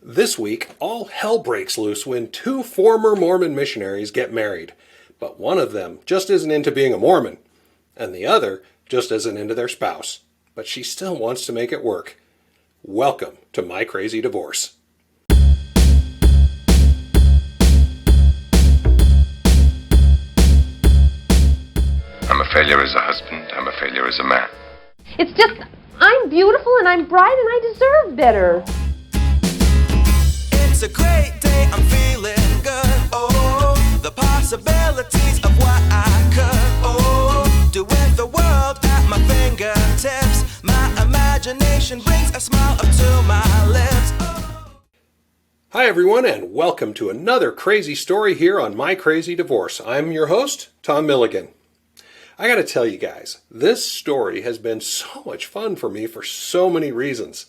This week, all hell breaks loose when two former Mormon missionaries get married. But one of them just isn't into being a Mormon, and the other just isn't into their spouse. But she still wants to make it work. Welcome to My Crazy Divorce. I'm a failure as a husband. I'm a failure as a man. It's just, I'm beautiful and I'm bright and I deserve better. It's a great day, I'm feeling good. Oh, the possibilities of what I could. Oh, do with the world at my fingertips. My imagination brings a smile up to my lips. Oh. Hi everyone, and welcome to another crazy story here on My Crazy Divorce. I'm your host, Tom Milligan. I gotta tell you guys, this story has been so much fun for me for so many reasons.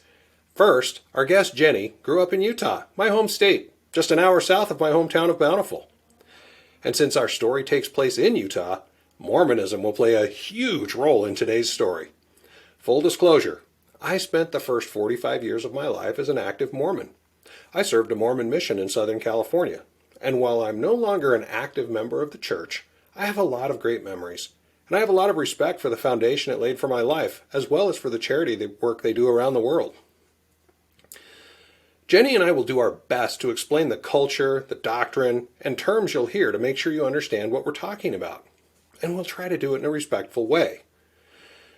First, our guest Jenny grew up in Utah, my home state, just an hour south of my hometown of Bountiful. And since our story takes place in Utah, Mormonism will play a huge role in today's story. Full disclosure, I spent the first 45 years of my life as an active Mormon. I served a Mormon mission in Southern California, and while I'm no longer an active member of the church, I have a lot of great memories. And I have a lot of respect for the foundation it laid for my life, as well as for the charity work they do around the world. Jenny and I will do our best to explain the culture, the doctrine, and terms you'll hear to make sure you understand what we're talking about. And we'll try to do it in a respectful way.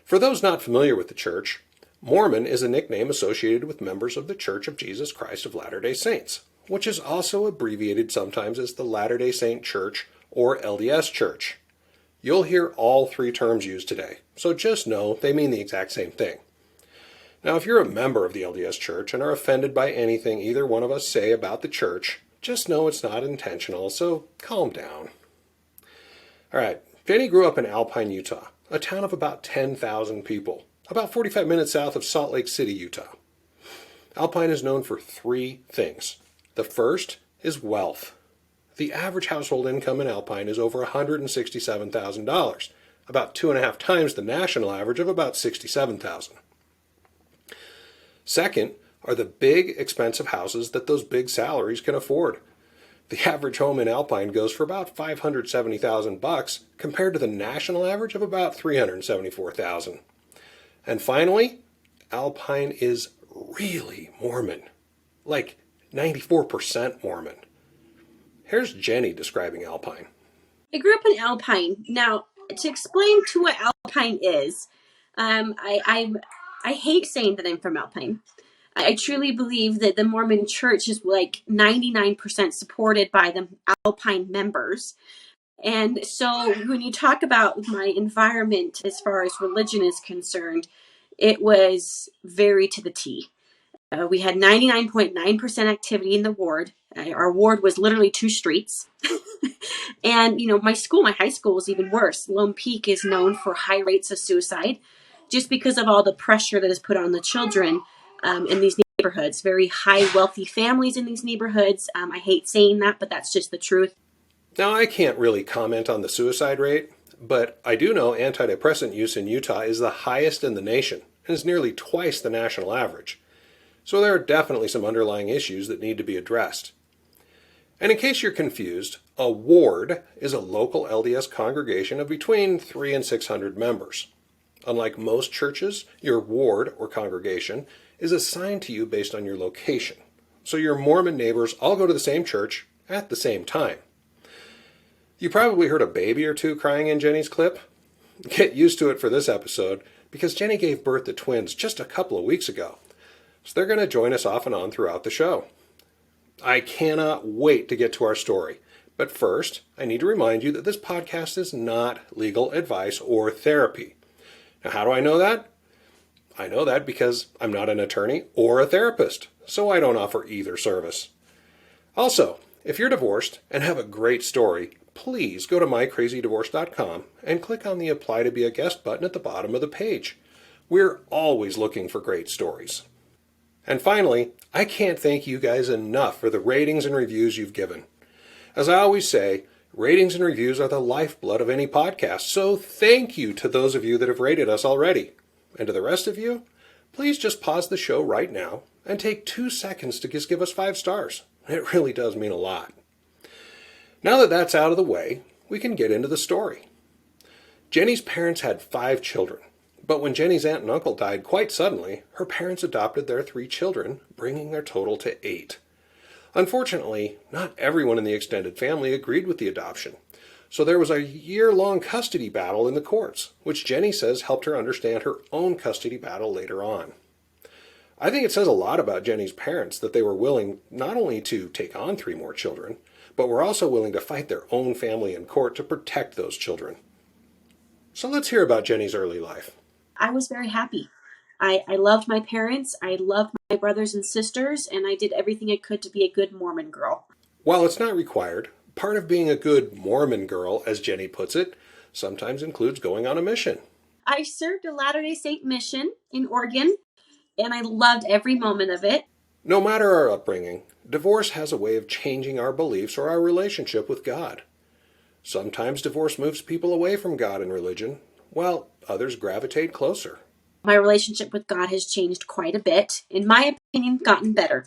For those not familiar with the church, Mormon is a nickname associated with members of the Church of Jesus Christ of Latter-day Saints, which is also abbreviated sometimes as the Latter-day Saint Church or LDS Church. You'll hear all three terms used today, so just know they mean the exact same thing. Now, if you're a member of the LDS Church and are offended by anything either one of us say about the church, just know it's not intentional, so calm down. All right, Jenny grew up in Alpine, Utah, a town of about 10,000 people, about 45 minutes south of Salt Lake City, Utah. Alpine is known for three things. The first is wealth. The average household income in Alpine is over $167,000, about 2.5 times the national average of about $67,000. Second are the big, expensive houses that those big salaries can afford. The average home in Alpine goes for about $570,000 compared to the national average of about $374,000. And finally, Alpine is really Mormon, like 94% Mormon. Here's Jenny describing Alpine. I grew up in Alpine. Now, to explain to what Alpine is, I hate saying that I'm from Alpine. I truly believe that the Mormon church is like 99% supported by the Alpine members. And so when you talk about my environment as far as religion is concerned, it was very to the T. We had 99.9% activity in the ward. Our ward was literally 2 streets. And, my high school was even worse. Lone Peak is known for high rates of suicide just because of all the pressure that is put on the children in these neighborhoods. Very high, wealthy families in these neighborhoods. I hate saying that, but that's just the truth. Now, I can't really comment on the suicide rate, but I do know antidepressant use in Utah is the highest in the nation and is nearly twice the national average. So there are definitely some underlying issues that need to be addressed. And in case you're confused, a ward is a local LDS congregation of between 300 and 600 members. Unlike most churches, your ward or congregation is assigned to you based on your location. So your Mormon neighbors all go to the same church at the same time. You probably heard a baby or two crying in Jenny's clip. Get used to it for this episode because Jenny gave birth to twins just a couple of weeks ago. So they're going to join us off and on throughout the show. I cannot wait to get to our story. But first, I need to remind you that this podcast is not legal advice or therapy. Now, how do I know that? I know that because I'm not an attorney or a therapist, so I don't offer either service. Also, if you're divorced and have a great story, please go to mycrazydivorce.com and click on the Apply to be a Guest button at the bottom of the page. We're always looking for great stories. And finally, I can't thank you guys enough for the ratings and reviews you've given. As I always say, ratings and reviews are the lifeblood of any podcast, so thank you to those of you that have rated us already. And to the rest of you, please just pause the show right now and take 2 seconds to just give us 5 stars. It really does mean a lot. Now that that's out of the way, we can get into the story. Jenny's parents had 5 children, but when Jenny's aunt and uncle died quite suddenly, her parents adopted their 3 children, bringing their total to 8. Unfortunately, not everyone in the extended family agreed with the adoption, so there was a year-long custody battle in the courts, which Jenny says helped her understand her own custody battle later on. I think it says a lot about Jenny's parents that they were willing not only to take on 3 more children, but were also willing to fight their own family in court to protect those children. So let's hear about Jenny's early life. I was very happy. I loved my parents, I loved my brothers and sisters, and I did everything I could to be a good Mormon girl. While it's not required, part of being a good Mormon girl, as Jenny puts it, sometimes includes going on a mission. I served a Latter-day Saint mission in Oregon, and I loved every moment of it. No matter our upbringing, divorce has a way of changing our beliefs or our relationship with God. Sometimes divorce moves people away from God and religion, while others gravitate closer. My relationship with God has changed quite a bit. In my opinion, gotten better.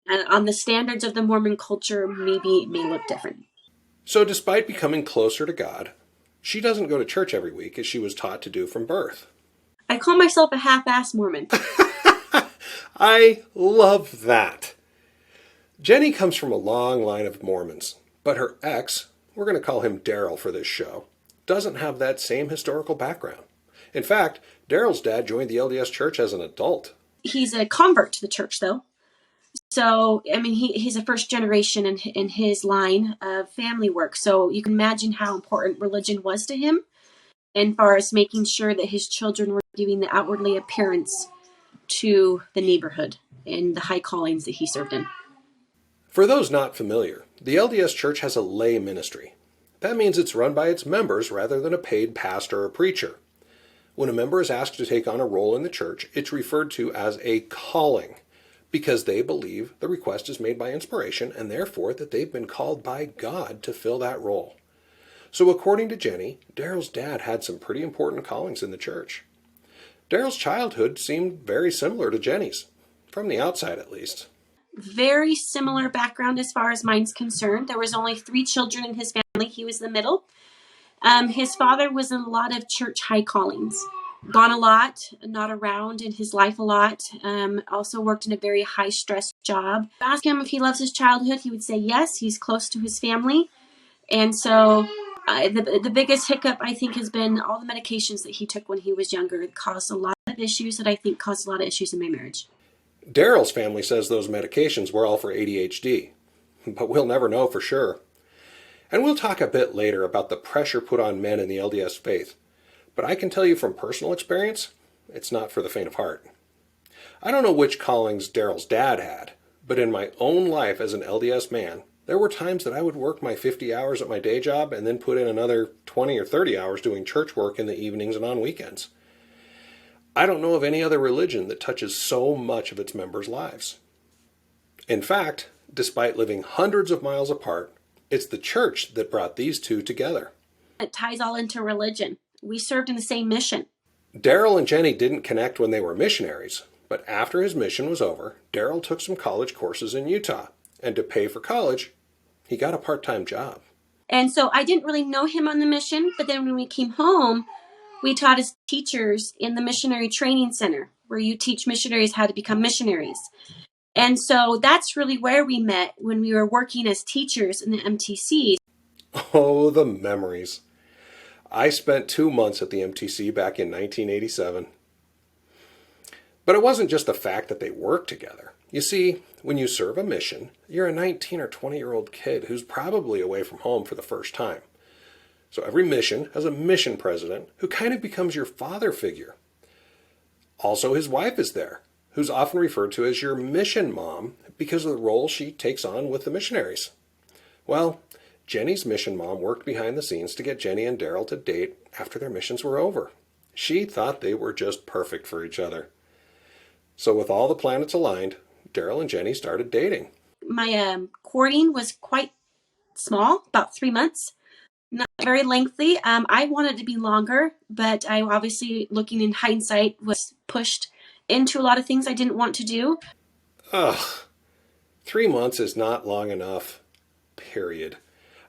And on the standards of the Mormon culture, maybe it may look different. So despite becoming closer to God, she doesn't go to church every week as she was taught to do from birth. I call myself a half-ass Mormon. I love that. Jenny comes from a long line of Mormons, but her ex, we're going to call him Daryl for this show, doesn't have that same historical background. In fact, Daryl's dad joined the LDS Church as an adult. He's a convert to the church, though. So, I mean, he's a first generation in his line of family work. So you can imagine how important religion was to him, and far as making sure that his children were giving the outwardly appearance to the neighborhood and the high callings that he served in. For those not familiar, the LDS Church has a lay ministry. That means it's run by its members rather than a paid pastor or preacher. When a member is asked to take on a role in the church, it's referred to as a calling, because they believe the request is made by inspiration and therefore that they've been called by God to fill that role. So according to Jenny, Daryl's dad had some pretty important callings in the church. Daryl's childhood seemed very similar to Jenny's, from the outside at least. Very similar background as far as mine's concerned. There was only 3 children in his family. He was the middle. His father was in a lot of church high callings. Gone a lot, not around in his life a lot. Also worked in a very high stress job. Ask him if he loves his childhood. He would say yes. He's close to his family. And so the biggest hiccup, I think, has been all the medications that he took when he was younger. It caused a lot of issues that I think caused a lot of issues in my marriage. Daryl's family says those medications were all for ADHD, but we'll never know for sure. And we'll talk a bit later about the pressure put on men in the LDS faith. But I can tell you from personal experience, it's not for the faint of heart. I don't know which callings Daryl's dad had, but in my own life as an LDS man, there were times that I would work my 50 hours at my day job and then put in another 20 or 30 hours doing church work in the evenings and on weekends. I don't know of any other religion that touches so much of its members' lives. In fact, despite living hundreds of miles apart, it's the church that brought these two together. It ties all into religion. We served in the same mission. Daryl and Jenny didn't connect when they were missionaries, but after his mission was over, Daryl took some college courses in Utah, and to pay for college, he got a part-time job. And so I didn't really know him on the mission, but then when we came home, we taught as teachers in the Missionary Training Center, where you teach missionaries how to become missionaries. And so that's really where we met when we were working as teachers in the MTCs. Oh, the memories. I spent 2 months at the MTC back in 1987. But it wasn't just the fact that they worked together. You see, when you serve a mission, you're a 19 or 20-year-old kid who's probably away from home for the first time. So every mission has a mission president who kind of becomes your father figure. Also, his wife is there, who's often referred to as your mission mom because of the role she takes on with the missionaries. Well, Jenny's mission mom worked behind the scenes to get Jenny and Daryl to date after their missions were over. She thought they were just perfect for each other. So with all the planets aligned, Daryl and Jenny started dating. My courting was quite small, about 3 months. Not very lengthy. I wanted it to be longer, but I obviously, looking in hindsight, was pushed into a lot of things I didn't want to do. Ugh, 3 months is not long enough. Period.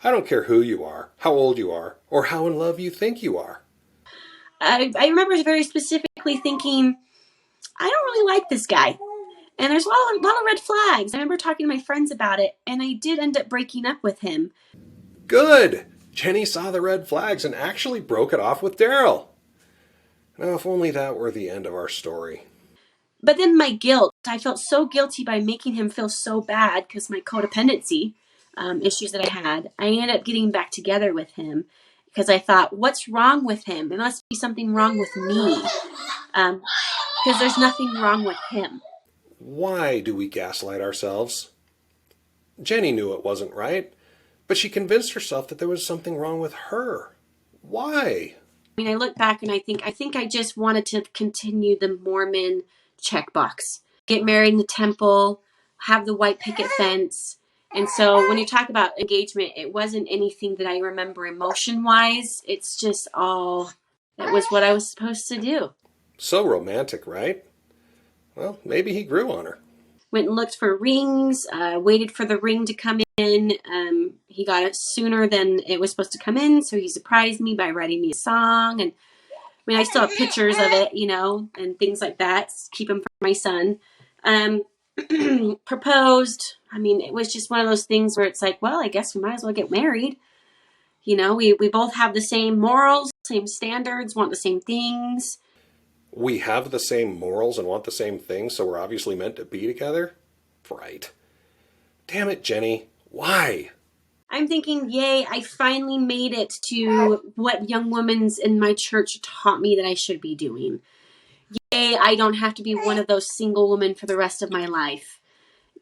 I don't care who you are, how old you are, or how in love you think you are. I remember very specifically thinking, I don't really like this guy. And there's a lot of red flags. I remember talking to my friends about it, and I did end up breaking up with him. Good! Jenny saw the red flags and actually broke it off with Daryl. Now, if only that were the end of our story. But then my guilt, I felt so guilty by making him feel so bad because my codependency issues that I had. I ended up getting back together with him because I thought, what's wrong with him? There must be something wrong with me because there's nothing wrong with him. Why do we gaslight ourselves? Jenny knew it wasn't right, but she convinced herself that there was something wrong with her. Why? I mean, I look back and I think I just wanted to continue the Mormon checkbox. Get married in the temple, have the white picket fence. And so when you talk about engagement, it wasn't anything that I remember emotion-wise. It's just all, it was what I was supposed to do. So romantic, right? Well, maybe he grew on her. Went and looked for rings, waited for the ring to come in. He got it sooner than it was supposed to come in, so he surprised me by writing me a song. And I mean, I still have pictures of it, you know, and things like that. Keep them for my son. Proposed. I mean, it was just one of those things where it's like, well, I guess we might as well get married. You know, we both have the same morals, same standards, want the same things. We have the same morals and want the same things, so we're obviously meant to be together? Right. Damn it, Jenny. Why? I'm thinking, yay, I finally made it to what young women in my church taught me that I should be doing. Yay, I don't have to be one of those single women for the rest of my life.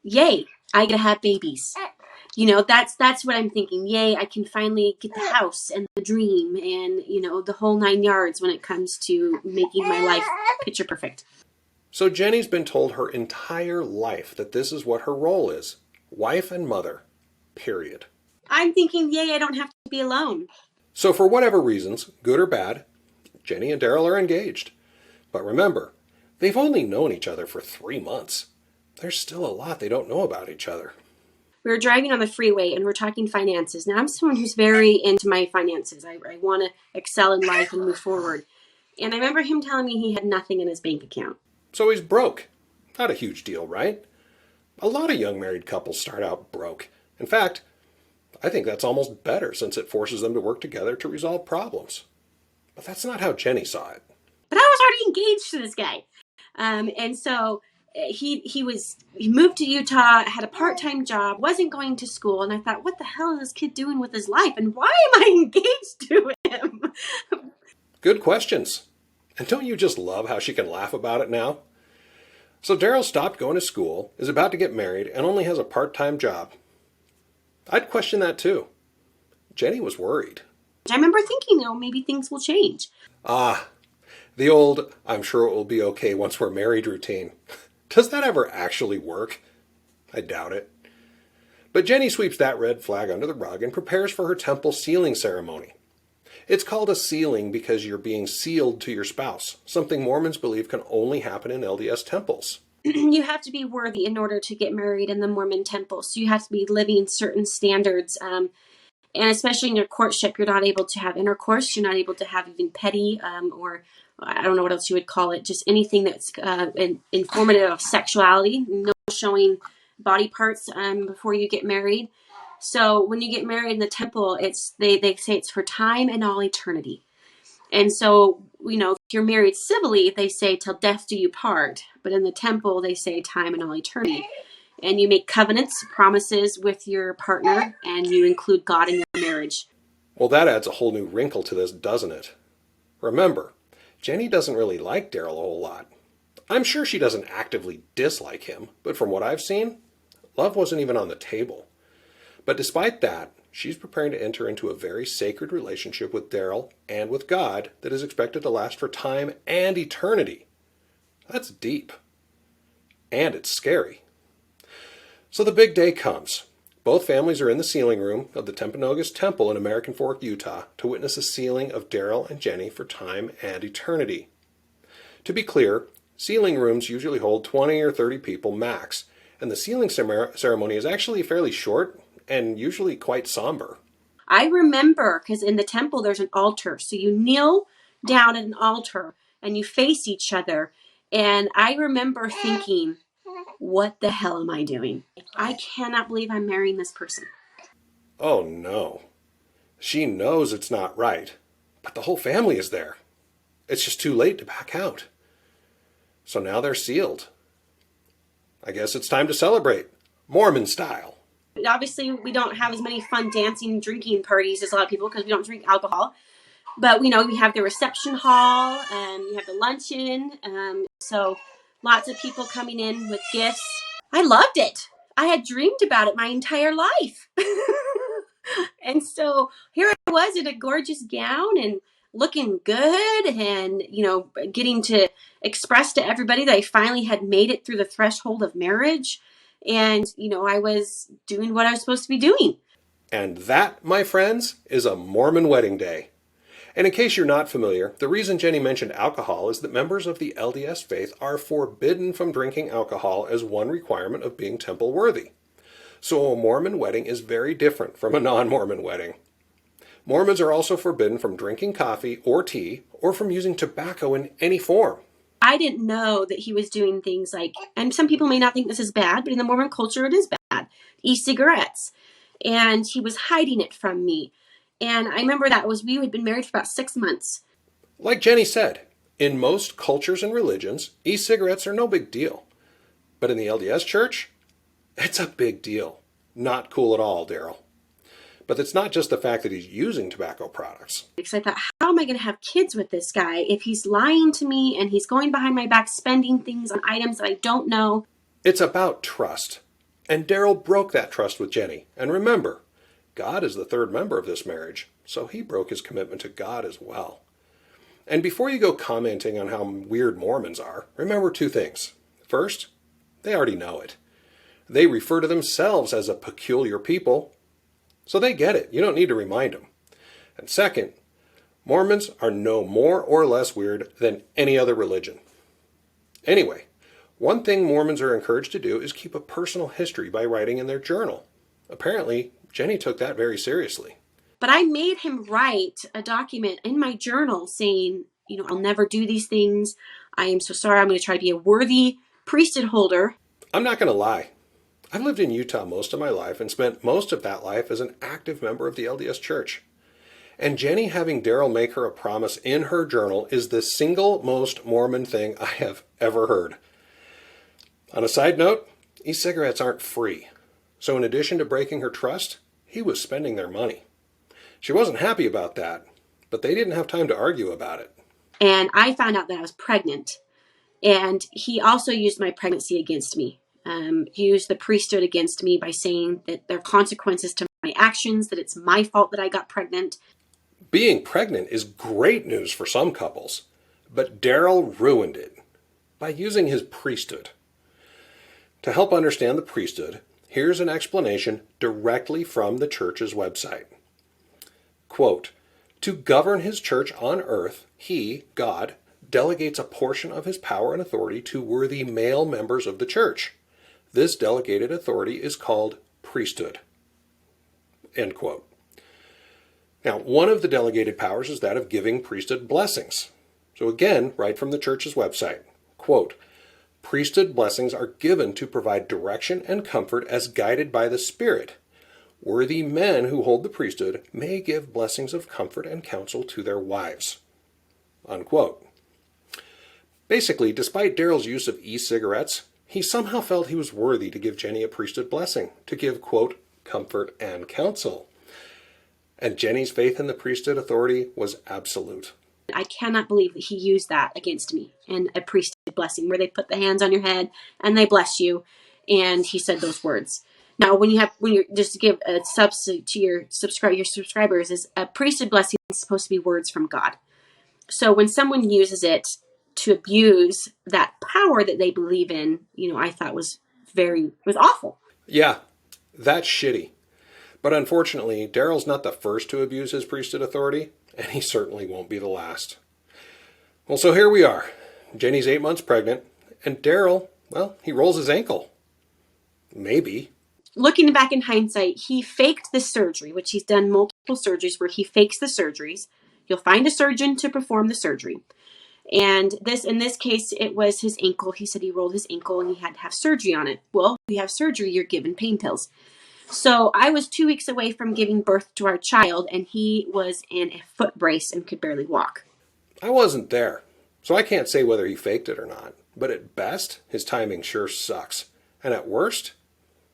Yay, I get to have babies. You know, that's what I'm thinking. Yay, I can finally get the house and the dream and, you know, the whole 9 yards when it comes to making my life picture perfect. So Jenny's been told her entire life that this is what her role is. Wife and mother. Period. I'm thinking, yay, I don't have to be alone. So for whatever reasons, good or bad, Jenny and Daryl are engaged. But remember, they've only known each other for 3 months. There's still a lot they don't know about each other. We were driving on the freeway and we're talking finances. Now, I'm someone who's very into my finances. I want to excel in life and move forward. And I remember him telling me he had nothing in his bank account. So he's broke. Not a huge deal, right? A lot of young married couples start out broke. In fact, I think that's almost better since it forces them to work together to resolve problems. But that's not how Jenny saw it. But I was already engaged to this guy. And so he moved to Utah, had a part-time job, wasn't going to school. And I thought, what the hell is this kid doing with his life? And why am I engaged to him? Good questions. And don't you just love how she can laugh about it now? So Daryl stopped going to school, is about to get married, and only has a part-time job. I'd question that too. Jenny was worried. I remember thinking, oh, maybe things will change. Ah, the old, I'm sure it will be okay once we're married routine. Does that ever actually work? I doubt it. But Jenny sweeps that red flag under the rug and prepares for her temple sealing ceremony. It's called a sealing because you're being sealed to your spouse, something Mormons believe can only happen in LDS temples. You have to be worthy in order to get married in the Mormon temple. So you have to be living certain standards. And especially in your courtship, you're not able to have intercourse. You're not able to have even petty or I don't know what else you would call it. Just anything that's informative of sexuality. No showing body parts before you get married. So when you get married in the temple, they say it's for time and all eternity. And so, you know, if you're married civilly, they say till death do you part. But in the temple, they say time and all eternity. And you make covenants, promises with your partner, and you include God in your marriage. Well, that adds a whole new wrinkle to this, doesn't it? Remember, Jenny doesn't really like Daryl a whole lot. I'm sure she doesn't actively dislike him, but from what I've seen, love wasn't even on the table. But despite that, she's preparing to enter into a very sacred relationship with Daryl and with God that is expected to last for time and eternity. That's deep. And it's scary. So the big day comes. Both families are in the sealing room of the Timpanogos Temple in American Fork, Utah, to witness a sealing of Daryl and Jenny for time and eternity. To be clear, Sealing rooms usually hold 20 or 30 people max, and the sealing ceremony is actually fairly short and usually quite somber. I remember, because in the temple there's an altar, so you kneel down at an altar and you face each other. And I remember thinking, what the hell am I doing? I cannot believe I'm marrying this person. Oh no. She knows it's not right, but the whole family is there. It's just too late to back out. So now they're sealed. I guess it's time to celebrate, Mormon style. Obviously, we don't have as many fun dancing and drinking parties as a lot of people because we don't drink alcohol. But we have the reception hall and we have the luncheon. So lots of people coming in with gifts. I loved it. I had dreamed about it my entire life. And so here I was in a gorgeous gown and looking good and, getting to express to everybody that I finally had made it through the threshold of marriage. And, I was doing what I was supposed to be doing. And that, my friends, is a Mormon wedding day. And in case you're not familiar, the reason Jenny mentioned alcohol is that members of the LDS faith are forbidden from drinking alcohol as one requirement of being temple worthy. So a Mormon wedding is very different from a non-Mormon wedding. Mormons are also forbidden from drinking coffee or tea or from using tobacco in any form. I didn't know that he was doing things like, and some people may not think this is bad, but in the Mormon culture it is bad, e-cigarettes. And he was hiding it from me. And I remember we had been married for about 6 months. Like Jenny said, in most cultures and religions, e-cigarettes are no big deal. But in the LDS church, it's a big deal. Not cool at all, Daryl. But it's not just the fact that he's using tobacco products. Because I thought, how am I going to have kids with this guy if he's lying to me and he's going behind my back spending things on items that I don't know? It's about trust. And Daryl broke that trust with Jenny. And remember, God is the third member of this marriage, so he broke his commitment to God as well. And before you go commenting on how weird Mormons are, remember 2 things. First, they already know it. They refer to themselves as a peculiar people, so they get it. You don't need to remind them. And second, Mormons are no more or less weird than any other religion. Anyway, one thing Mormons are encouraged to do is keep a personal history by writing in their journal. Apparently, Jenny took that very seriously. But I made him write a document in my journal saying, I'll never do these things. I am so sorry. I'm going to try to be a worthy priesthood holder. I'm not going to lie. I've lived in Utah most of my life and spent most of that life as an active member of the LDS Church. And Jenny having Daryl make her a promise in her journal is the single most Mormon thing I have ever heard. On a side note, e-cigarettes aren't free. So in addition to breaking her trust, he was spending their money. She wasn't happy about that, but they didn't have time to argue about it. And I found out that I was pregnant. And he also used my pregnancy against me. Used the priesthood against me by saying that there are consequences to my actions, that it's my fault that I got pregnant. Being pregnant is great news for some couples, but Daryl ruined it by using his priesthood. To help understand the priesthood, here's an explanation directly from the church's website. Quote, to govern his church on earth, he, God, delegates a portion of his power and authority to worthy male members of the church. This delegated authority is called priesthood. End quote. Now, one of the delegated powers is that of giving priesthood blessings. So again, right from the church's website, quote, priesthood blessings are given to provide direction and comfort as guided by the Spirit. Worthy men who hold the priesthood may give blessings of comfort and counsel to their wives. Unquote. Basically, despite Daryl's use of e-cigarettes, he somehow felt he was worthy to give Jenny a priesthood blessing, to give, quote, comfort and counsel. And Jenny's faith in the priesthood authority was absolute. I cannot believe that he used that against me in a priesthood blessing where they put the hands on your head and they bless you. And he said those words. Now, when you're just to give a substitute to your subscribers, is a priesthood blessing is supposed to be words from God. So when someone uses it to abuse that power that they believe in, I thought was awful. Yeah, that's shitty. But unfortunately, Daryl's not the first to abuse his priesthood authority, and he certainly won't be the last. Well, so here we are. Jenny's 8 months pregnant, and Daryl, well, he rolls his ankle. Maybe. Looking back in hindsight, he faked the surgery, which he's done multiple surgeries where he fakes the surgeries. You'll find a surgeon to perform the surgery. And in this case, it was his ankle. He said he rolled his ankle and he had to have surgery on it. Well, if you have surgery, you're given pain pills. So I was 2 weeks away from giving birth to our child, and he was in a foot brace and could barely walk. I wasn't there, so I can't say whether he faked it or not. But at best, his timing sure sucks. And at worst,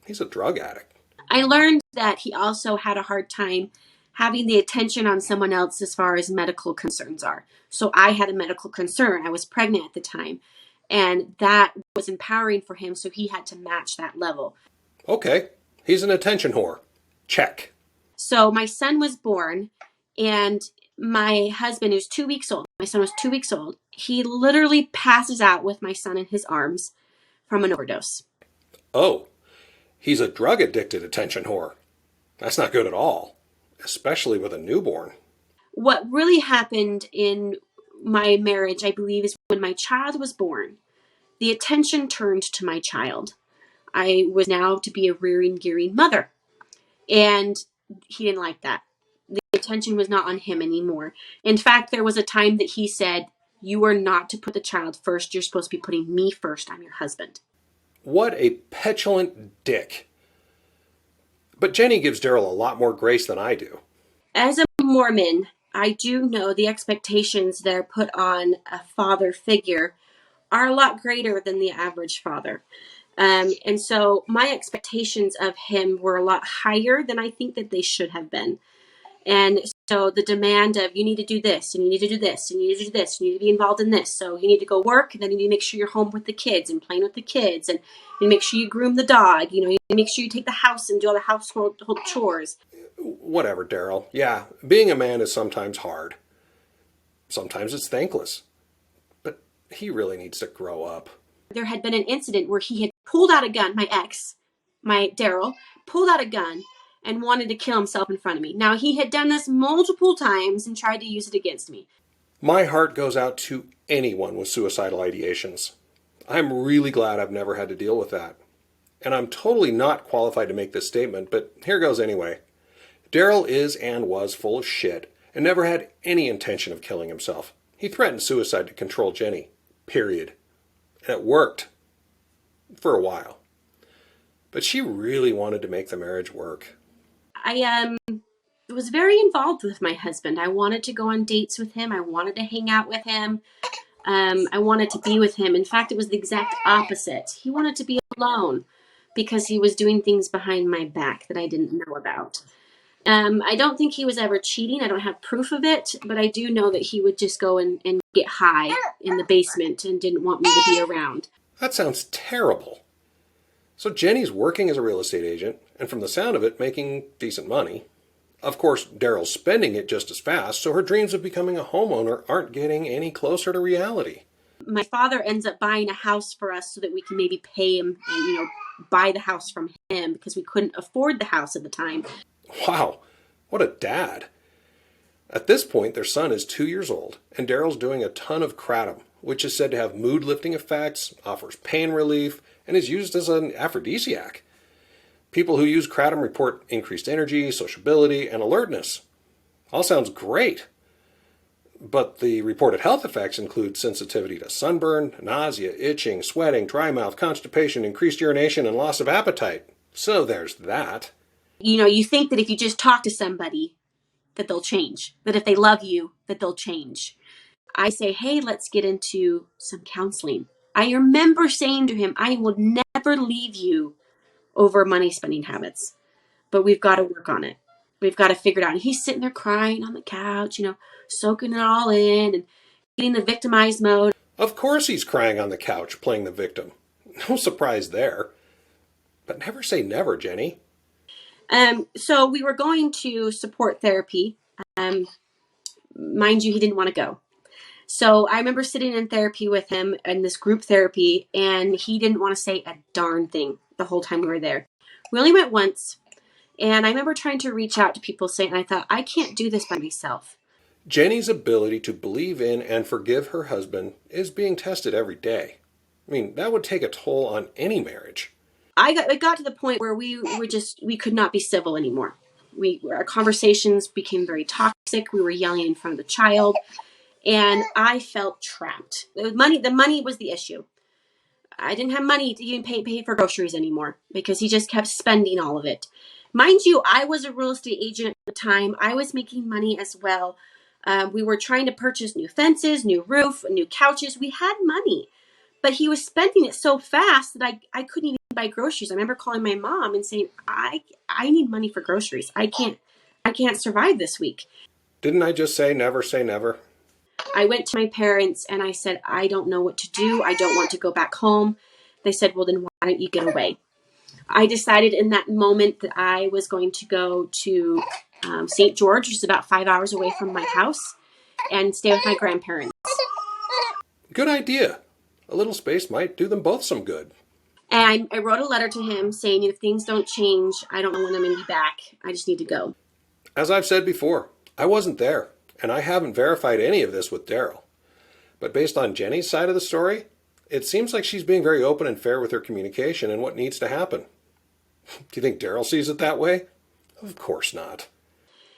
he's a drug addict. I learned that he also had a hard time having the attention on someone else as far as medical concerns are. So I had a medical concern. I was pregnant at the time, and that was empowering for him, so he had to match that level. Okay, he's an attention whore. Check. So my son was born, and my husband is 2 weeks old. My son was 2 weeks old. He literally passes out with my son in his arms from an overdose. Oh, he's a drug-addicted attention whore. That's not good at all, especially with a newborn. What really happened in my marriage, I believe, is when my child was born, the attention turned to my child. I was now to be a rearing, gearing mother. And he didn't like that. The attention was not on him anymore. In fact, there was a time that he said, "You are not to put the child first. You're supposed to be putting me first. I'm your husband." What a petulant dick. But Jenny gives Daryl a lot more grace than I do. As a Mormon, I do know the expectations that are put on a father figure are a lot greater than the average father. And so my expectations of him were a lot higher than I think that they should have been. And so the demand of you need to do this, and you need to do this, and you need to do this, and you need to be involved in this. So you need to go work, and then you need to make sure you're home with the kids and playing with the kids, and you make sure you groom the dog. You need to make sure you take the house and do all the household chores. Whatever, Daryl. Yeah, being a man is sometimes hard. Sometimes it's thankless. But he really needs to grow up. There had been an incident where he had pulled out a gun, my Daryl, pulled out a gun and wanted to kill himself in front of me. Now, he had done this multiple times and tried to use it against me. My heart goes out to anyone with suicidal ideations. I'm really glad I've never had to deal with that. And I'm totally not qualified to make this statement, but here goes anyway. Daryl is and was full of shit and never had any intention of killing himself. He threatened suicide to control Jenny. Period. And it worked. For a while. But she really wanted to make the marriage work. I was very involved with my husband. I wanted to go on dates with him. I wanted to hang out with him. I wanted to be with him. In fact, it was the exact opposite. He wanted to be alone because he was doing things behind my back that I didn't know about. I don't think he was ever cheating. I don't have proof of it, but I do know that he would just go and get high in the basement and didn't want me to be around. That sounds terrible. So Jenny's working as a real estate agent, and from the sound of it, making decent money. Of course, Daryl's spending it just as fast, so her dreams of becoming a homeowner aren't getting any closer to reality. My father ends up buying a house for us so that we can maybe pay him and, buy the house from him because we couldn't afford the house at the time. Wow, what a dad. At this point, their son is 2 years old, and Daryl's doing a ton of kratom, which is said to have mood-lifting effects, offers pain relief, and is used as an aphrodisiac. People who use kratom report increased energy, sociability, and alertness. All sounds great. But the reported health effects include sensitivity to sunburn, nausea, itching, sweating, dry mouth, constipation, increased urination, and loss of appetite. So there's that. You think that if you just talk to somebody, that they'll change. That if they love you, that they'll change. I say, hey, let's get into some counseling. I remember saying to him, I will never leave you over money spending habits, but we've got to work on it. We've got to figure it out. And he's sitting there crying on the couch, soaking it all in and getting the victimized mode. Of course he's crying on the couch, playing the victim. No surprise there. But never say never, Jenny. So we were going to support therapy. Mind you, he didn't want to go. So I remember sitting in therapy with him in this group therapy, and he didn't want to say a darn thing the whole time we were there. We only went once, and I remember trying to reach out to people saying, I thought, I can't do this by myself. Jenny's ability to believe in and forgive her husband is being tested every day. I mean, that would take a toll on any marriage. It got to the point where we could not be civil anymore. Our conversations became very toxic. We were yelling in front of the child, and I felt trapped. The money was the issue. I didn't have money to even pay for groceries anymore because he just kept spending all of it. Mind you, I was a real estate agent at the time. I was making money as well. We were trying to purchase new fences, new roof, new couches. We had money, but he was spending it so fast that I couldn't even buy groceries. I remember calling my mom and saying, I need money for groceries. I can't survive this week. Didn't I just say never say never? I went to my parents and I said, I don't know what to do. I don't want to go back home. They said, well, then why don't you get away? I decided in that moment that I was going to go to St. George, which is about 5 hours away from my house, and stay with my grandparents. Good idea. A little space might do them both some good. And I wrote a letter to him saying, if things don't change, I don't know when I'm going to be back. I just need to go. As I've said before, I wasn't there, and I haven't verified any of this with Daryl. But based on Jenny's side of the story, it seems like she's being very open and fair with her communication and what needs to happen. Do you think Daryl sees it that way? Of course not.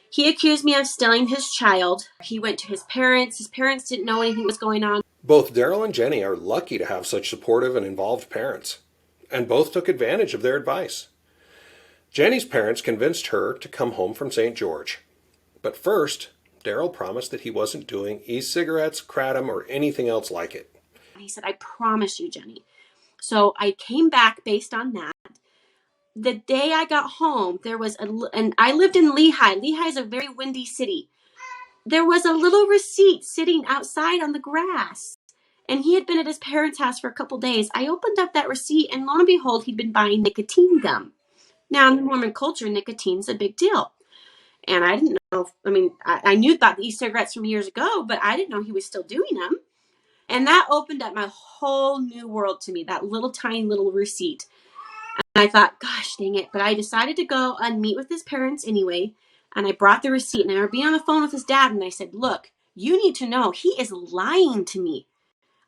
He accused me of stealing his child. He went to his parents. His parents didn't know anything was going on. Both Daryl and Jenny are lucky to have such supportive and involved parents, and both took advantage of their advice. Jenny's parents convinced her to come home from St. George. But first, Daryl promised that he wasn't doing e-cigarettes, kratom, or anything else like it. He said, I promise you, Jenny. So I came back based on that. The day I got home, and I lived in Lehigh. Lehigh is a very windy city. There was a little receipt sitting outside on the grass. And he had been at his parents' house for a couple days. I opened up that receipt, and lo and behold, he'd been buying nicotine gum. Now, in the Mormon culture, nicotine's a big deal. And I didn't know, I knew about the e-cigarettes from years ago, but I didn't know he was still doing them. And that opened up my whole new world to me, that little tiny little receipt. And I thought, gosh, dang it. But I decided to go and meet with his parents anyway. And I brought the receipt, and I was being on the phone with his dad, and I said, look, you need to know he is lying to me.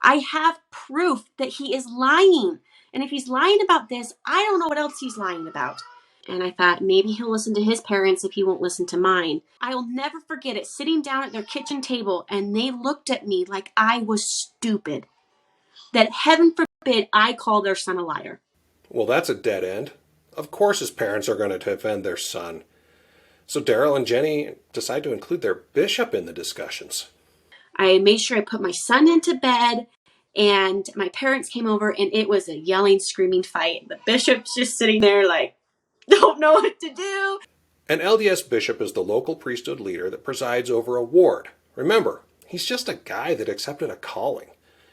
I have proof that he is lying. And if he's lying about this, I don't know what else he's lying about. And I thought maybe he'll listen to his parents if he won't listen to mine. I'll never forget it, sitting down at their kitchen table, and they looked at me like I was stupid. That heaven forbid I call their son a liar. Well, that's a dead end. Of course his parents are going to defend their son. So Daryl and Jenny decide to include their bishop in the discussions. I made sure I put my son into bed, and my parents came over, and it was a yelling, screaming fight. The bishop's just sitting there like, don't know what to do. An LDS bishop is the local priesthood leader that presides over a ward. Remember, he's just a guy that accepted a calling.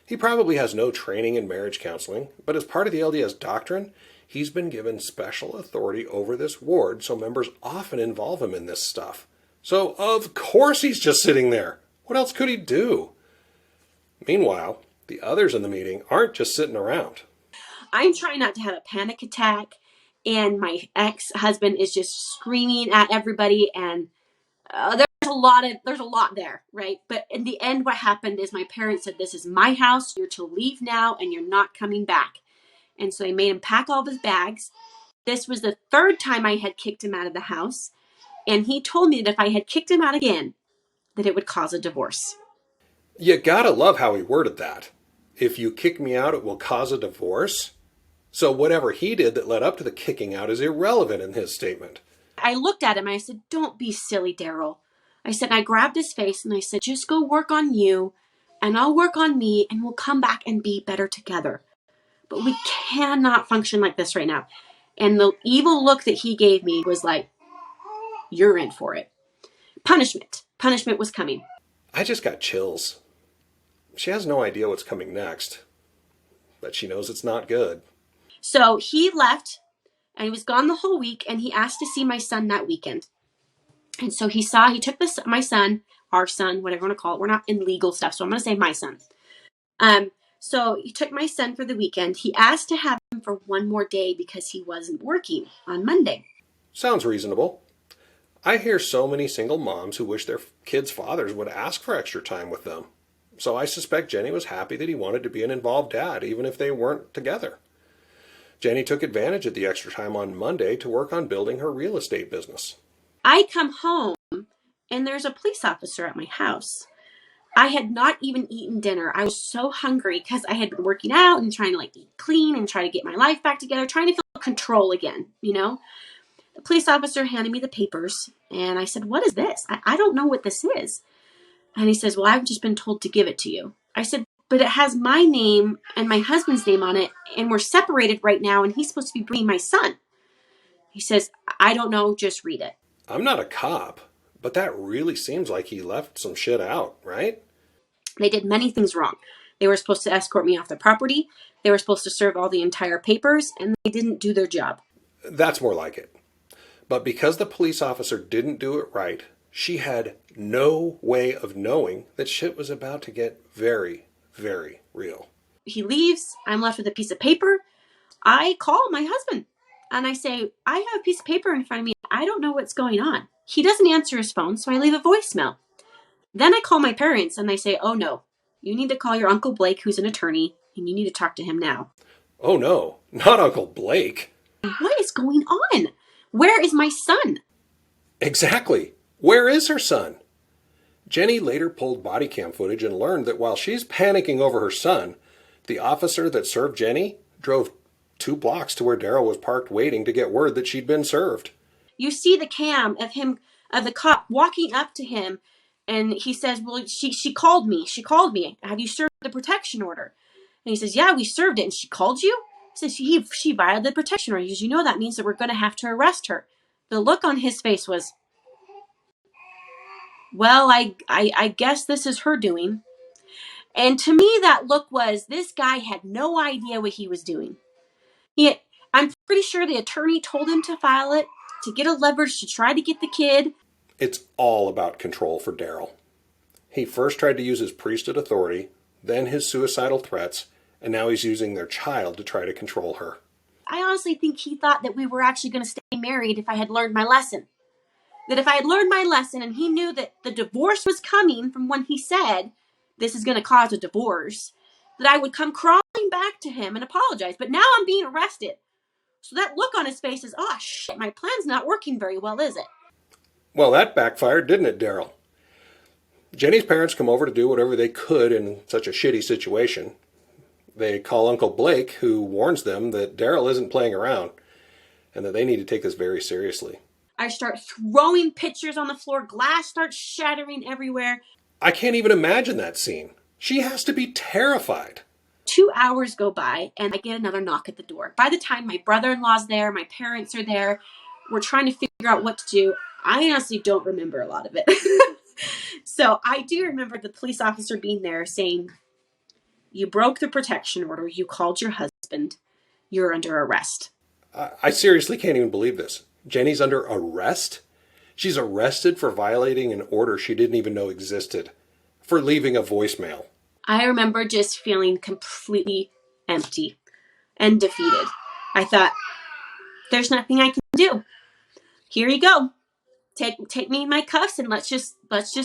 He probably has no training in marriage counseling, but as part of the LDS doctrine, he's been given special authority over this ward, so members often involve him in this stuff. So, of course he's just sitting there. What else could he do? Meanwhile, the others in the meeting aren't just sitting around. I'm trying not to have a panic attack, and my ex-husband is just screaming at everybody, and there's a lot there, right? But in the end, what happened is my parents said, this is my house, you're to leave now, and you're not coming back. And so they made him pack all of his bags. This was the third time I had kicked him out of the house, and he told me that if I had kicked him out again, that it would cause a divorce. You gotta love how he worded that. If you kick me out, it will cause a divorce? So whatever he did that led up to the kicking out is irrelevant in his statement. I looked at him and I said, don't be silly, Daryl. I said, I grabbed his face and I said, just go work on you and I'll work on me and we'll come back and be better together. But we cannot function like this right now. And the evil look that he gave me was like, you're in for it. Punishment. Punishment was coming. I just got chills. She has no idea what's coming next, but she knows it's not good. So he left, and he was gone the whole week, and he asked to see my son that weekend. And so he took my son, our son, whatever you want to call it. We're not in legal stuff, so I'm going to say my son. So he took my son for the weekend. He asked to have him for one more day because he wasn't working on Monday. Sounds reasonable. I hear so many single moms who wish their kids' fathers would ask for extra time with them. So I suspect Jenny was happy that he wanted to be an involved dad, even if they weren't together. Jenny took advantage of the extra time on Monday to work on building her real estate business. I come home and there's a police officer at my house. I had not even eaten dinner. I was so hungry because I had been working out and trying to eat clean and try to get my life back together, trying to feel control again, The police officer handed me the papers and I said, "What is this? I don't know what this is." And he says, "Well, I've just been told to give it to you." I said, "But it has my name and my husband's name on it and we're separated right now and he's supposed to be bringing my son." He says, "I don't know, just read it." I'm not a cop, but that really seems like he left some shit out, right? They did many things wrong. They were supposed to escort me off the property. They were supposed to serve all the entire papers, and they didn't do their job. That's more like it. But because the police officer didn't do it right, she had no way of knowing that shit was about to get very, very real. He leaves. I'm left with a piece of paper. I call my husband, and I say, "I have a piece of paper in front of me. I don't know what's going on." He doesn't answer his phone, so I leave a voicemail. Then I call my parents, and they say, "Oh, no. You need to call your Uncle Blake, who's an attorney, and you need to talk to him now." Oh no, not Uncle Blake. What is going on? Where is my son? Exactly. Where is her son? Jenny later pulled body cam footage and learned that while she's panicking over her son, the officer that served Jenny drove 2 blocks to where Daryl was parked waiting to get word that she'd been served. You see the cam of the cop walking up to him, and he says, "Well, she called me. She called me. Have you served the protection order?" And he says, "Yeah, we served it." "And she called you?" He says, she violated the protection order. He says, "That means that we're going to have to arrest her." The look on his face was, "Well, I guess this is her doing." And to me, that look was, this guy had no idea what he was doing. I'm pretty sure the attorney told him to file it, to get a leverage to try to get the kid. It's all about control for Daryl. He first tried to use his priesthood authority, then his suicidal threats, and now he's using their child to try to control her. I honestly think he thought that we were actually going to stay married if I had learned my lesson. That if I had learned my lesson and he knew that the divorce was coming from when he said, "This is going to cause a divorce," that I would come crawling back to him and apologize. But now I'm being arrested. So that look on his face is, "Oh, shit, my plan's not working very well, is it?" Well, that backfired, didn't it, Daryl? Jenny's parents come over to do whatever they could in such a shitty situation. They call Uncle Blake, who warns them that Daryl isn't playing around and that they need to take this very seriously. I start throwing pictures on the floor. Glass starts shattering everywhere. I can't even imagine that scene. She has to be terrified. 2 hours go by, and I get another knock at the door. By the time my brother-in-law's there, my parents are there, we're trying to figure out what to do. I honestly don't remember a lot of it. So I do remember the police officer being there saying, "You broke the protection order. You called your husband. You're under arrest." I seriously can't even believe this. Jenny's under arrest? She's arrested for violating an order she didn't even know existed, for leaving a voicemail. I remember just feeling completely empty and defeated. I thought, there's nothing I can do. Here you go. Take me in my cuffs and let's just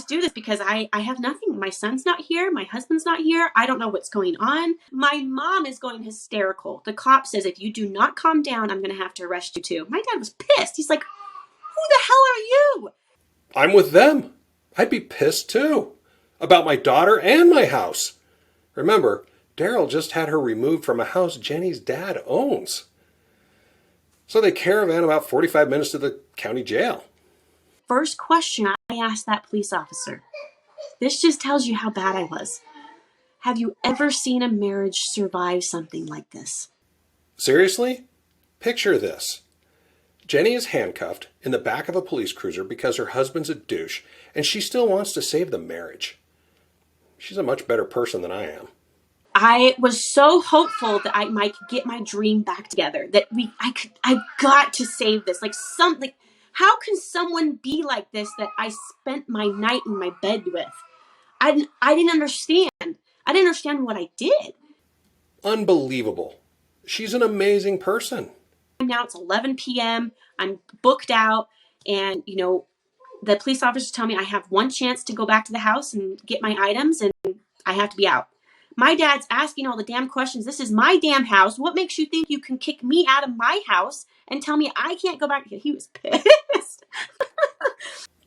do this, because I have nothing. My son's not here. My husband's not here. I don't know what's going on. My mom is going hysterical. The cop says, "If you do not calm down, I'm going to have to arrest you too." My dad was pissed. He's like, "Who the hell are you?" I'm with them. I'd be pissed too. About my daughter and my house. Remember, Daryl just had her removed from a house Jenny's dad owns. So they caravan about 45 minutes to the county jail. First question I asked that police officer, this just tells you how bad I was. "Have you ever seen a marriage survive something like this?" Seriously? Picture this. Jenny is handcuffed in the back of a police cruiser because her husband's a douche, and she still wants to save the marriage. She's a much better person than I am. I was so hopeful that I might get my dream back together. That I've got to save this. How can someone be like this that I spent my night in my bed with? I didn't understand. I didn't understand what I did. Unbelievable. She's an amazing person. Now it's 11 p.m. I'm booked out, and The police officers tell me I have one chance to go back to the house and get my items, and I have to be out. My dad's asking all the damn questions. This is my damn house. What makes you think you can kick me out of my house and tell me I can't go back? He was pissed.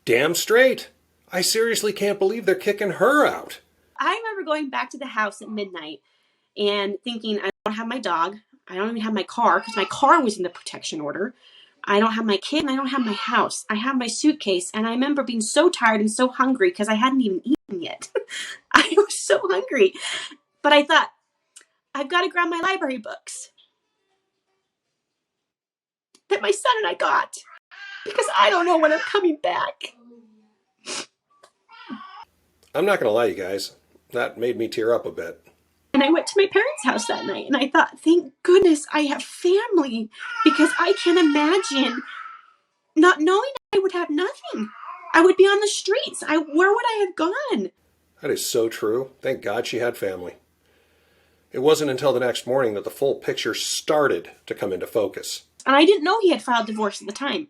Damn straight. I seriously can't believe they're kicking her out. I remember going back to the house at midnight and thinking, I don't have my dog. I don't even have my car because my car was in the protection order. I don't have my kid and I don't have my house. I have my suitcase. And I remember being so tired and so hungry because I hadn't even eaten yet. I was so hungry. But I thought, I've got to grab my library books that my son and I got because I don't know when I'm coming back. I'm not going to lie, you guys. That made me tear up a bit. And I went to my parents' house that night and I thought, thank goodness I have family because I can't imagine not knowing I would have nothing. I would be on the streets. Where would I have gone? That is so true. Thank God she had family. It wasn't until the next morning that the full picture started to come into focus. And I didn't know he had filed divorce at the time.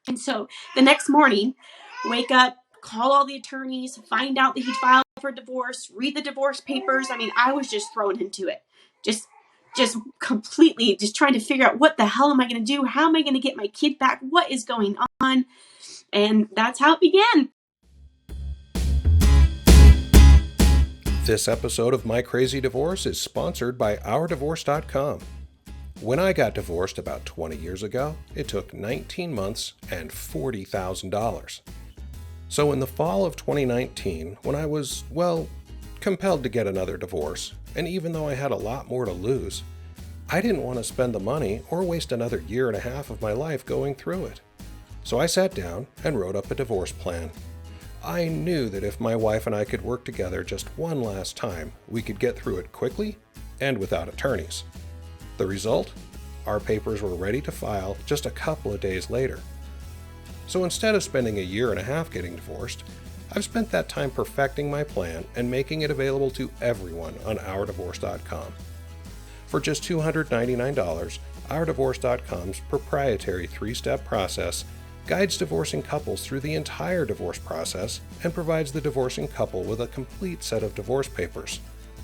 And so the next morning, wake up, call all the attorneys, find out that he'd filed for divorce, read the divorce papers. I mean, I was just thrown into it. Just completely just trying to figure out what the hell am I going to do? How am I going to get my kid back? What is going on? And that's how it began. This episode of My Crazy Divorce is sponsored by OurDivorce.com. When I got divorced about 20 years ago, it took 19 months and $40,000. So in the fall of 2019, when I was, compelled to get another divorce, and even though I had a lot more to lose, I didn't want to spend the money or waste another year and a half of my life going through it. So I sat down and wrote up a divorce plan. I knew that if my wife and I could work together just one last time, we could get through it quickly and without attorneys. The result? Our papers were ready to file just a couple of days later. So instead of spending a year and a half getting divorced, I've spent that time perfecting my plan and making it available to everyone on OurDivorce.com. For just $299, OurDivorce.com's proprietary 3-step process guides divorcing couples through the entire divorce process and provides the divorcing couple with a complete set of divorce papers,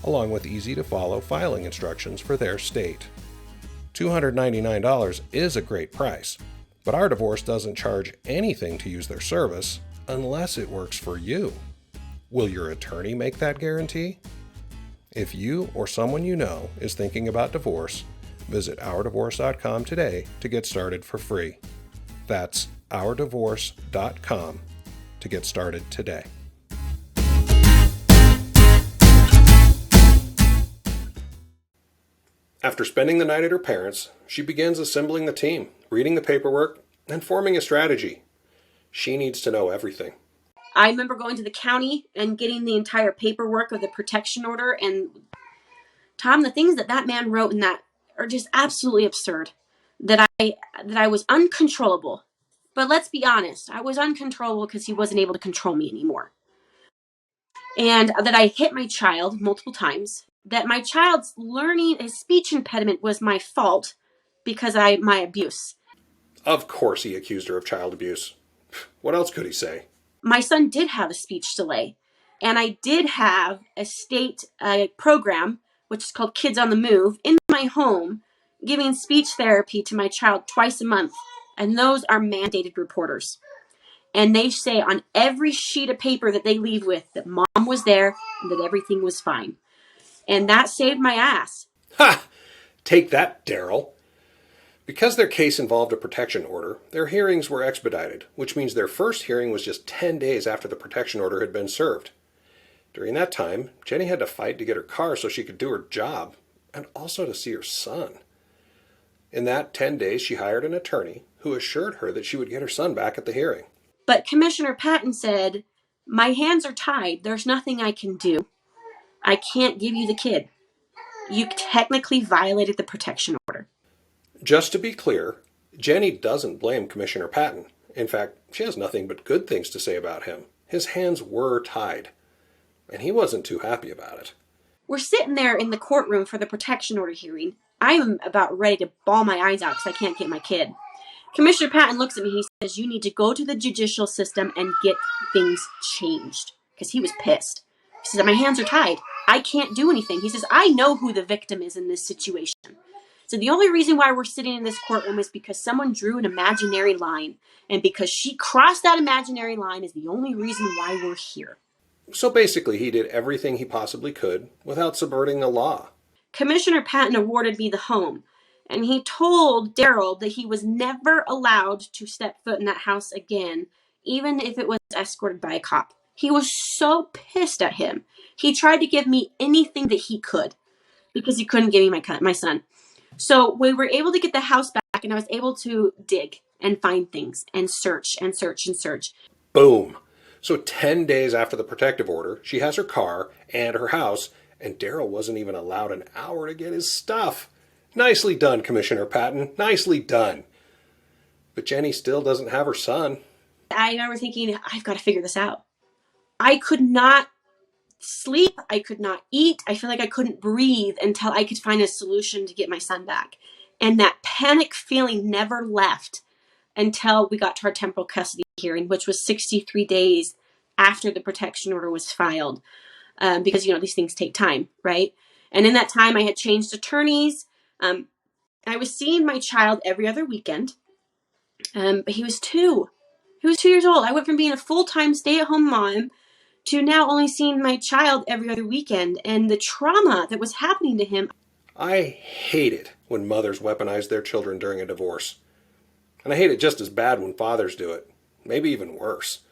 along with easy-to-follow filing instructions for their state. $299 is a great price, but OurDivorce doesn't charge anything to use their service unless it works for you. Will your attorney make that guarantee? If you or someone you know is thinking about divorce, visit OurDivorce.com today to get started for free. That's OurDivorce.com to get started today. After spending the night at her parents', she begins assembling the team, reading the paperwork, and forming a strategy. She needs to know everything. I remember going to the county and getting the entire paperwork of the protection order. And Tom, the things that man wrote in that are just absolutely absurd. That I was uncontrollable. But let's be honest, I was uncontrollable because he wasn't able to control me anymore. And that I hit my child multiple times. That my child's his speech impediment was my fault because my abuse. Of course he accused her of child abuse. What else could he say? My son did have a speech delay. And I did have a state program, which is called Kids on the Move, in my home, giving speech therapy to my child twice a month. And those are mandated reporters. And they say on every sheet of paper that they leave with that mom was there and that everything was fine. And that saved my ass. Ha! Take that, Daryl. Because their case involved a protection order, their hearings were expedited, which means their first hearing was just 10 days after the protection order had been served. During that time, Jenny had to fight to get her car so she could do her job, and also to see her son. In that 10 days, she hired an attorney who assured her that she would get her son back at the hearing. But Commissioner Patton said, my hands are tied. There's nothing I can do. I can't give you the kid. You technically violated the protection order. Just to be clear, Jenny doesn't blame Commissioner Patton. In fact, she has nothing but good things to say about him. His hands were tied, and he wasn't too happy about it. We're sitting there in the courtroom for the protection order hearing. I'm about ready to bawl my eyes out because I can't get my kid. Commissioner Patton looks at me. He says, you need to go to the judicial system and get things changed. Because he was pissed. He says, my hands are tied. I can't do anything. He says, I know who the victim is in this situation. So the only reason why we're sitting in this courtroom is because someone drew an imaginary line. And because she crossed that imaginary line is the only reason why we're here. So basically, he did everything he possibly could without subverting the law. Commissioner Patton awarded me the home. And he told Daryl that he was never allowed to step foot in that house again, even if it was escorted by a cop. He was so pissed at him. He tried to give me anything that he could because he couldn't give me my son. So we were able to get the house back, and I was able to dig and find things and search and search and search. Boom. So 10 days after the protective order, she has her car and her house, and Daryl wasn't even allowed an hour to get his stuff. Nicely done, Commissioner Patton. Nicely done. But Jenny still doesn't have her son. I remember thinking, I've got to figure this out. I could not sleep. I could not eat. I feel like I couldn't breathe until I could find a solution to get my son back. And that panic feeling never left until we got to our temporal custody hearing, which was 63 days after the protection order was filed. Because, these things take time, right? And in that time, I had changed attorneys. I was seeing my child every other weekend, but he was 2. He was 2 years old. I went from being a full-time stay-at-home mom to now only seeing my child every other weekend, and the trauma that was happening to him. I hate it when mothers weaponize their children during a divorce. And I hate it just as bad when fathers do it. Maybe even worse.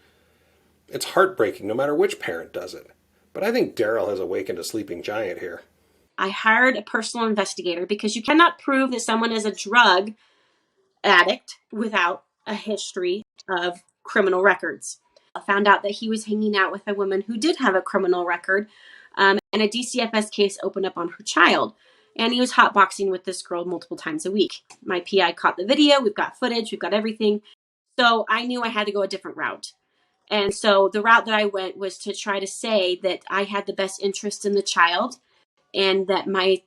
It's heartbreaking no matter which parent does it. But I think Daryl has awakened a sleeping giant here. I hired a personal investigator because you cannot prove that someone is a drug addict without a history of criminal records. I found out that he was hanging out with a woman who did have a criminal record, and a DCFS case opened up on her child. And he was hotboxing with this girl multiple times a week. My PI caught the video. We've got footage. We've got everything. So I knew I had to go a different route. And so the route that I went was to try to say that I had the best interest in the child and that my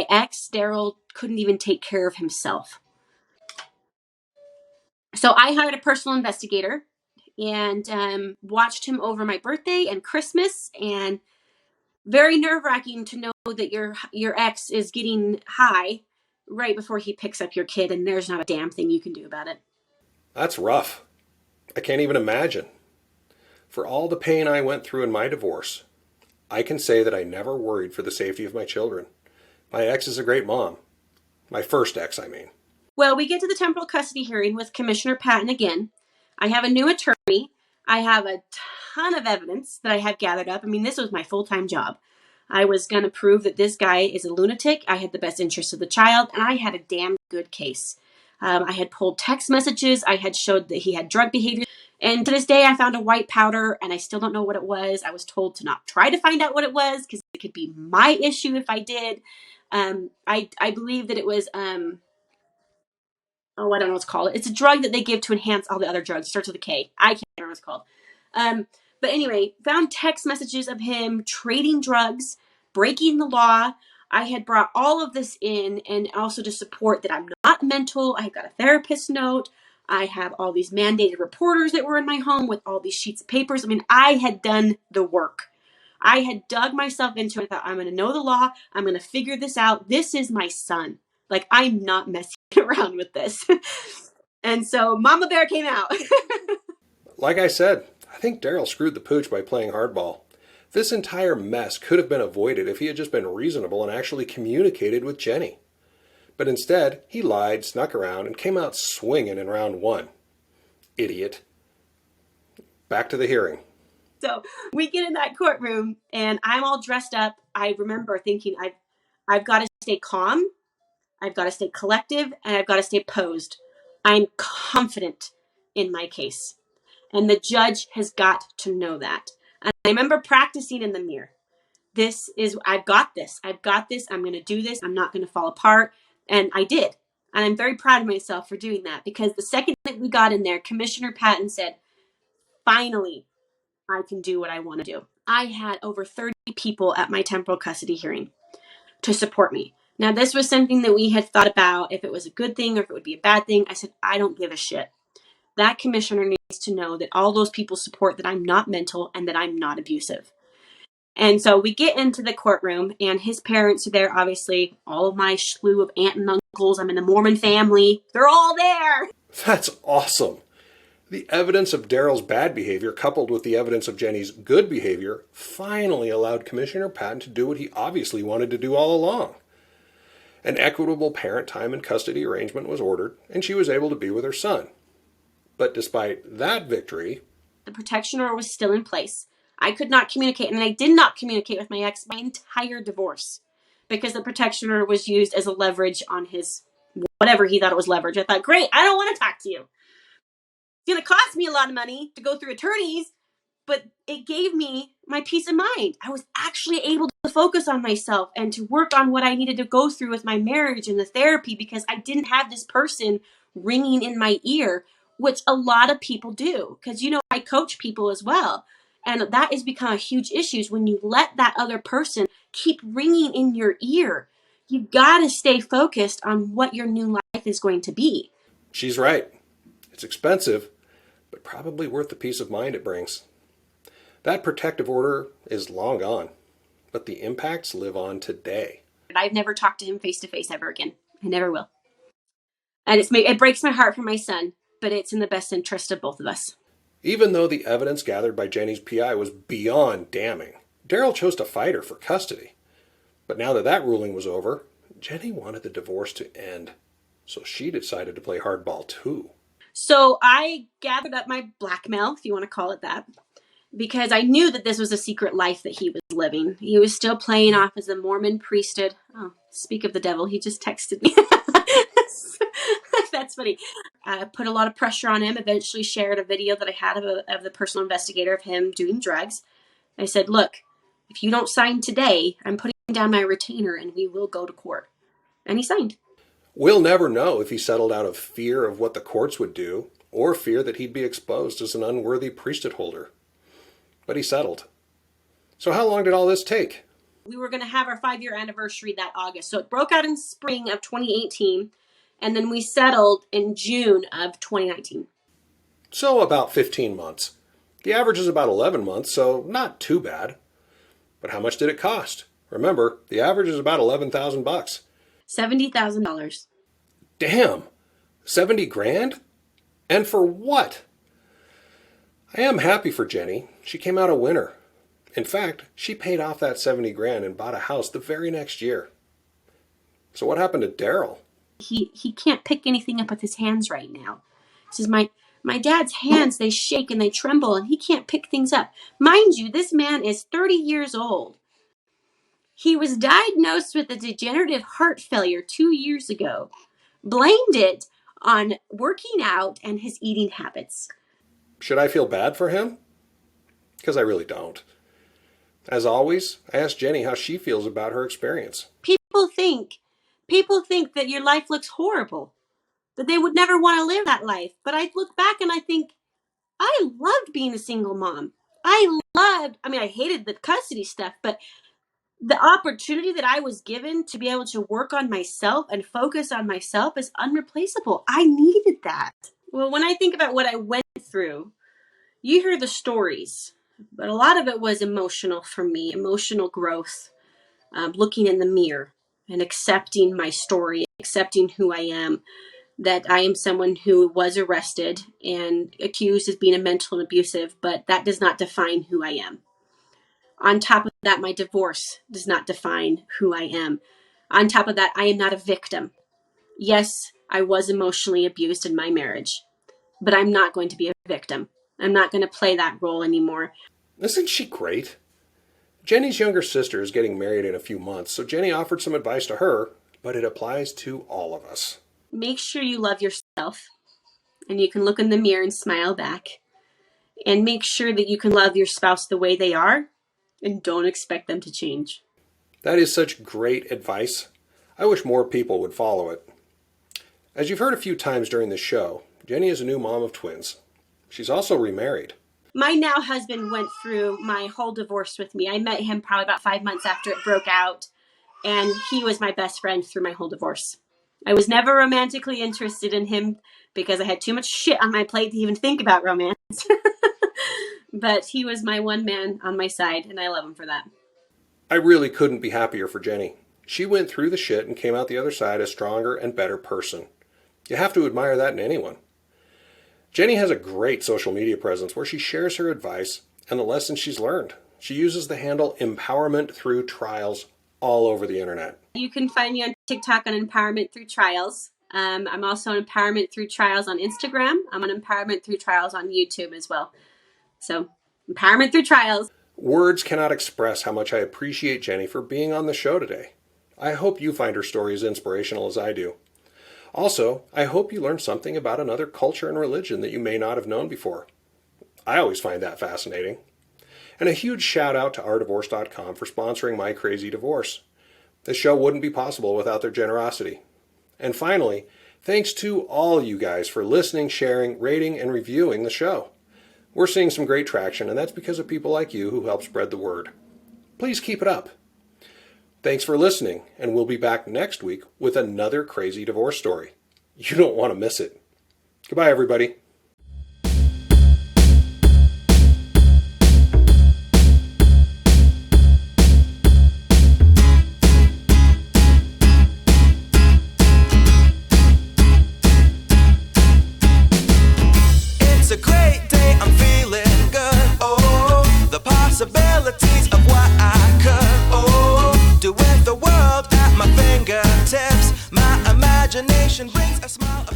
ex, Daryl, couldn't even take care of himself. So I hired a personal investigator and watched him over my birthday and Christmas, and very nerve-wracking to know that your ex is getting high right before he picks up your kid, and there's not a damn thing you can do about it. That's rough. I can't even imagine. For all the pain I went through in my divorce, I can say that I never worried for the safety of my children. My ex is a great mom. My first ex, I mean. Well, we get to the temporal custody hearing with Commissioner Patton again. I have a new attorney. I have a ton of evidence that I have gathered up. I mean, this was my full-time job. I was going to prove that this guy is a lunatic. I had the best interest of the child, and I had a damn good case. I had pulled text messages. I had showed that he had drug behavior. And to this day, I found a white powder, and I still don't know what it was. I was told to not try to find out what it was because it could be my issue if I did. I believe that it was, I don't know what it's called. It's a drug that they give to enhance all the other drugs. It starts with a K. I can't remember what it's called. But anyway, found text messages of him trading drugs, breaking the law. I had brought all of this in, and also to support that I'm not mental. I got a therapist note. I have all these mandated reporters that were in my home with all these sheets of papers. I mean, I had done the work. I had dug myself into it. I thought, I'm going to know the law. I'm going to figure this out. This is my son. Like, I'm not messing around with this. And so Mama Bear came out. Like I said, I think Daryl screwed the pooch by playing hardball. This entire mess could have been avoided if he had just been reasonable and actually communicated with Jenny. But instead, he lied, snuck around, and came out swinging in round 1. Idiot. Back to the hearing. So we get in that courtroom, and I'm all dressed up. I remember thinking, I've got to stay calm, I've got to stay collective, and I've got to stay posed. I'm confident in my case. And the judge has got to know that. And I remember practicing in the mirror. I've got this. I'm going to do this. I'm not going to fall apart. And I did. And I'm very proud of myself for doing that, because the second that we got in there, Commissioner Patton said, finally, I can do what I want to do. I had over 30 people at my temporal custody hearing to support me. Now, this was something that we had thought about if it was a good thing or if it would be a bad thing. I said, I don't give a shit. That commissioner needs to know that all those people support that I'm not mental and that I'm not abusive. And so we get into the courtroom, and his parents are there, obviously. All of my slew of aunt and uncles. I'm in the Mormon family. They're all there. That's awesome. The evidence of Daryl's bad behavior, coupled with the evidence of Jenny's good behavior, finally allowed Commissioner Patton to do what he obviously wanted to do all along. An equitable parent time and custody arrangement was ordered, and she was able to be with her son. But despite that victory, the protection order was still in place. I could not communicate, and I did not communicate with my ex my entire divorce because the protection order was used as a leverage on his whatever he thought it was leverage. I thought, great, I don't want to talk to you. It's going to cost me a lot of money to go through attorneys, but it gave me my peace of mind. I was actually able to focus on myself and to work on what I needed to go through with my marriage and the therapy because I didn't have this person ringing in my ear, which a lot of people do. Because, I coach people as well. And that has become a huge issue when you let that other person keep ringing in your ear. You've got to stay focused on what your new life is going to be. She's right. It's expensive, but probably worth the peace of mind it brings. That protective order is long gone, but the impacts live on today. I've never talked to him face to face ever again. I never will. And it breaks my heart for my son, but it's in the best interest of both of us. Even though the evidence gathered by Jenny's PI was beyond damning, Daryl chose to fight her for custody. But now that ruling was over, Jenny wanted the divorce to end, so she decided to play hardball too. So I gathered up my blackmail, if you want to call it that, because I knew that this was a secret life that he was living. He was still playing off as a Mormon priesthood. Oh, speak of the devil, he just texted me. That's funny. I put a lot of pressure on him, eventually shared a video that I had of the personal investigator of him doing drugs. I said, look, if you don't sign today, I'm putting down my retainer and we will go to court. And he signed. We'll never know if he settled out of fear of what the courts would do or fear that he'd be exposed as an unworthy priesthood holder. But he settled. So how long did all this take? We were going to have our 5-year anniversary that August. So it broke out in spring of 2018, and then we settled in June of 2019. So about 15 months. The average is about 11 months, so not too bad. But how much did it cost? Remember, the average is about $11,000. $70,000. Damn! 70 grand? And for what? I am happy for Jenny. She came out a winner. In fact, she paid off that 70 grand and bought a house the very next year. So what happened to Daryl? He can't pick anything up with his hands right now. He says, my dad's hands, they shake and they tremble, and he can't pick things up. Mind you, this man is 30 years old. He was diagnosed with a degenerative heart failure 2 years ago. Blamed it on working out and his eating habits. Should I feel bad for him? Because I really don't. As always, I ask Jenny how she feels about her experience. People think that your life looks horrible, that they would never want to live that life. But I look back and I think, I loved being a single mom. I hated the custody stuff, but the opportunity that I was given to be able to work on myself and focus on myself is unreplaceable. I needed that. Well, when I think about what I went through, you hear the stories, but a lot of it was emotional for me, emotional growth, looking in the mirror and accepting my story, accepting who I am, that I am someone who was arrested and accused as being a mental and abusive, but that does not define who I am. On top of that, my divorce does not define who I am. On top of that, I am not a victim. Yes, I was emotionally abused in my marriage, but I'm not going to be a victim. I'm not going to play that role anymore. Isn't she great? Jenny's younger sister is getting married in a few months, so Jenny offered some advice to her, but it applies to all of us. Make sure you love yourself, and you can look in the mirror and smile back. And make sure that you can love your spouse the way they are, and don't expect them to change. That is such great advice. I wish more people would follow it. As you've heard a few times during this show, Jenny is a new mom of twins. She's also remarried. My now husband went through my whole divorce with me. I met him probably about 5 months after it broke out. and he was my best friend through my whole divorce. I was never romantically interested in him because I had too much shit on my plate to even think about romance. But he was my one man on my side, and I love him for that. I really couldn't be happier for Jenny. She went through the shit and came out the other side a stronger and better person. You have to admire that in anyone. Jenny has a great social media presence where she shares her advice and the lessons she's learned. She uses the handle Empowerment Through Trials all over the internet. You can find me on TikTok on Empowerment Through Trials. I'm also on Empowerment Through Trials on Instagram. I'm on Empowerment Through Trials on YouTube as well. So, Empowerment Through Trials. Words cannot express how much I appreciate Jenny for being on the show today. I hope you find her story as inspirational as I do. Also, I hope you learned something about another culture and religion that you may not have known before. I always find that fascinating. And a huge shout out to OurDivorce.com for sponsoring my crazy divorce. This show wouldn't be possible without their generosity. And finally, thanks to all you guys for listening, sharing, rating, and reviewing the show. We're seeing some great traction, and that's because of people like you who help spread the word. Please keep it up. Thanks for listening, and we'll be back next week with another crazy divorce story. You don't want to miss it. Goodbye, everybody. It's a great day, I'm feeling good. Oh, the possibilities of what I could, do with the world at my fingertips. My imagination brings a smile.